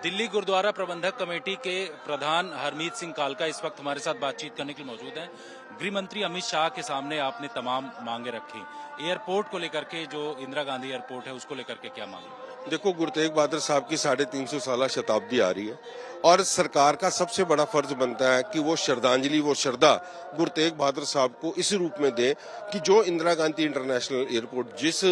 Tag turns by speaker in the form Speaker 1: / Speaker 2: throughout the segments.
Speaker 1: दिल्ली गुरुद्वारा प्रबंधक कमेटी के प्रधान हरमीत सिंह कालका इस वक्त हमारे साथ बातचीत करने के लिए मौजूद हैं। गृह मंत्री अमित शाह के सामने आपने तमाम मांगे रखी। एयरपोर्ट को लेकर के, जो इंदिरा गांधी एयरपोर्ट है, उसको लेकर के क्या मांगे?
Speaker 2: देखो, गुरु तेग बहादुर साहब की 350 साला शताब्दी आ रही है और सरकार का सबसे बड़ा फर्ज बनता है कि वो श्रद्धांजलि, वो श्रद्धा गुरु तेग बहादुर साहब को इस रूप में दे कि जो इंदिरा गांधी इंटरनेशनल एयरपोर्ट जिस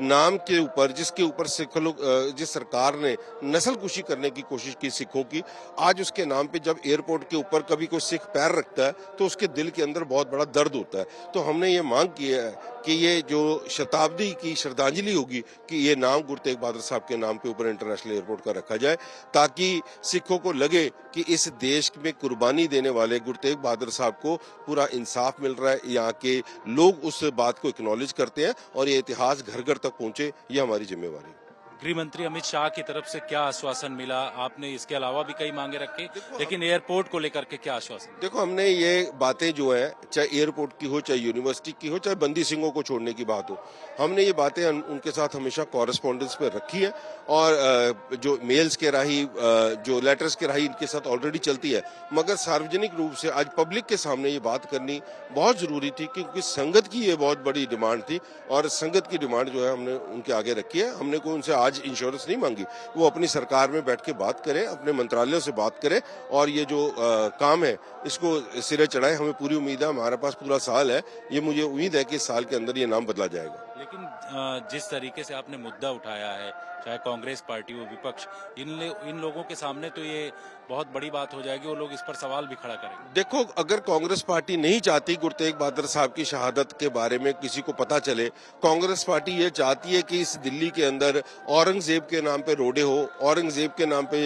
Speaker 2: नाम के ऊपर, जिसके ऊपर सिख लोग, जिस सरकार ने नस्लकुशी करने की कोशिश की सिखों की, आज उसके नाम पे जब एयरपोर्ट के ऊपर कभी कोई सिख पैर रखता है तो उसके दिल के अंदर बहुत बड़ा दर्द होता है। तो हमने ये मांग की है कि ये जो शताब्दी की श्रद्धांजलि होगी कि ये नाम गुरु तेग बहादुर साहब के नाम पे ऊपर इंटरनेशनल एयरपोर्ट का रखा जाए, ताकि सिखों को लगे कि इस देश में कुर्बानी देने वाले गुरु तेग बहादुर साहब को पूरा इंसाफ मिल रहा है। यहाँ के लोग उस बात को एक्नॉलेज करते हैं और ये इतिहास घर घर तक पहुंचे, ये हमारी जिम्मेवारी है।
Speaker 1: गृह मंत्री अमित शाह की तरफ से क्या आश्वासन मिला? आपने इसके अलावा भी कई मांगे रखी, लेकिन एयरपोर्ट को लेकर के क्या आश्वासन?
Speaker 2: देखो, हमने ये बातें जो है, चाहे एयरपोर्ट की हो, चाहे यूनिवर्सिटी की हो, चाहे बंदी सिंहों को छोड़ने की बात हो, हमने ये बातें उनके साथ हमेशा कॉरेस्पॉन्डेंस पे रखी है और जो मेल्स के राही, जो लेटर्स के राही इनके साथ ऑलरेडी चलती है। मगर सार्वजनिक रूप से आज पब्लिक के सामने ये बात करनी बहुत जरूरी थी, क्योंकि संगत की ये बहुत बड़ी डिमांड थी और संगत की डिमांड जो है हमने उनके आगे रखी है। हमने कोई उनसे आज इंश्योरेंस नहीं मांगी, वो अपनी सरकार में बैठ के बात करें, अपने मंत्रालयों से बात करें और ये जो काम है इसको सिरे चढ़ाए। हमें पूरी उम्मीद है, हमारे पास पूरा साल है, ये मुझे उम्मीद है कि इस साल के अंदर ये नाम बदला जाएगा।
Speaker 1: लेकिन जिस तरीके से आपने मुद्दा उठाया है, चाहे कांग्रेस पार्टी हो, विपक्ष, इन लोगों के सामने तो ये बहुत बड़ी बात हो जाएगी, वो लोग इस पर सवाल भी खड़ा करेंगे।
Speaker 2: देखो, अगर कांग्रेस पार्टी नहीं चाहती गुरु तेग बहादुर साहब की शहादत के बारे में किसी को पता चले, कांग्रेस पार्टी ये चाहती है कि इस दिल्ली के अंदर औरंगजेब के नाम पे रोडे हो, औरंगजेब के नाम पे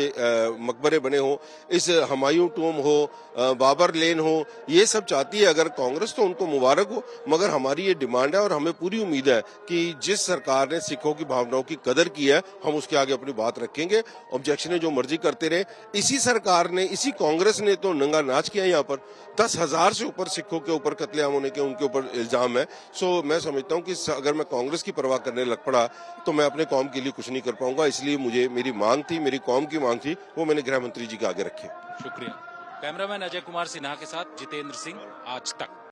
Speaker 2: मकबरे बने हो, इस हुमायूं टूम हो, बाबर लेन हो, ये सब चाहती है अगर कांग्रेस, तो उनको मुबारक हो। मगर हमारी ये डिमांड है और हमें पूरी उम्मीद है कि जिस सरकार ने सिखों की भावनाओं की कदर की है, हम उसके आगे अपनी बात रखेंगे। ऑब्जेक्शन जो मर्जी करते रहे, इसी सरकार ने, इसी कांग्रेस ने तो नंगा नाच किया। यहाँ पर 10,000 से ऊपर सिखों के ऊपर कत्लेआम होने के उनके ऊपर इल्जाम है। सो मैं समझता हूँ कि अगर मैं कांग्रेस की परवाह करने लग पड़ा तो मैं अपने कौम के लिए कुछ नहीं कर पाऊंगा। इसलिए मुझे, मेरी मांग थी, मेरी कौम की मांग थी, वो मैंने गृह मंत्री जी के आगे रखी।
Speaker 1: शुक्रिया। कैमरामैन अजय कुमार सिन्हा के साथ जितेंद्र सिंह, आज तक।